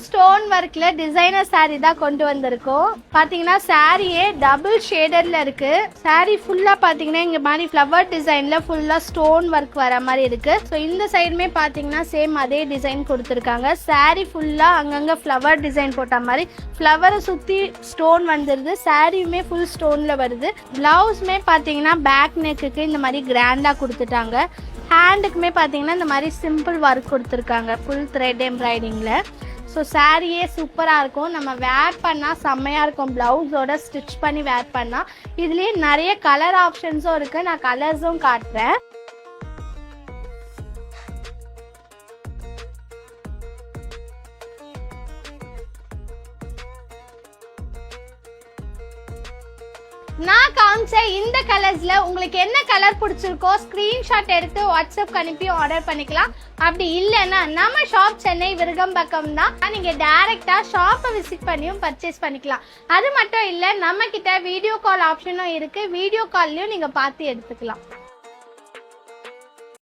Stone ஒர்க்ல designer saree தான் கொண்டு வந்திருக்கோம். பாத்தீங்கன்னா சாரியே டபுள் ஷேடட்ல இருக்கு. சாரி ஃபுல்லா பாத்தீங்கன்னா இங்க மாதிரி ஃப்ளவர் டிசைன்ல ஃபுல்லா ஸ்டோன் ஒர்க் வர மாதிரி இருக்கு. ஸோ இந்த சைடுமே பாத்தீங்கன்னா சேம் அதே டிசைன் கொடுத்துருக்காங்க. சாரி ஃபுல்லா அங்கங்க ஃப்ளவர் டிசைன் போட்ட மாதிரி ஃப்ளவரை சுத்தி ஸ்டோன் வந்துருது. சாரியுமே ஃபுல் ஸ்டோன்ல வருது. பிளவுஸ்மே பாத்தீங்கன்னா பேக் நெக்குக்கு இந்த மாதிரி கிராண்டா கொடுத்துட்டாங்க. ஹேண்டுக்குமே பார்த்தீங்கன்னா இந்த மாதிரி சிம்பிள் ஒர்க் கொடுத்துருக்காங்க ஃபுல் த்ரெட் எம்ப்ராய்டிங்கில். ஸோ சாரியே சூப்பராக இருக்கும். நம்ம வேர் பண்ணால் செம்மையாக இருக்கும். ப்ளவுஸோட ஸ்டிச் பண்ணி வேர் பண்ணால். இதுலேயே நிறைய கலர் ஆப்ஷன்ஸும் இருக்குது. நான் கலர்ஸும் காட்டுறேன். நான் காமிச்ச இந்த கலர்ஸ்ல உங்களுக்கு என்ன கலர் பிடிச்சிருக்கோ ஸ்கிரீன்ஷாட் எடுத்து வாட்ஸ்அப் அனுப்பி ஆர்டர் பண்ணிக்கலாம். அப்படி இல்லைன்னா நம்ம ஷாப் சென்னை விருகம்பக்கம் தான். நீங்க டைரக்டா ஷாப்பை விசிட் பண்ணியும் பர்ச்சேஸ் பண்ணிக்கலாம். அது மட்டும் இல்ல, நம்ம கிட்ட வீடியோ கால் ஆப்ஷனும் இருக்கு. வீடியோ கால்லயும் நீங்க பார்த்து எடுத்துக்கலாம்.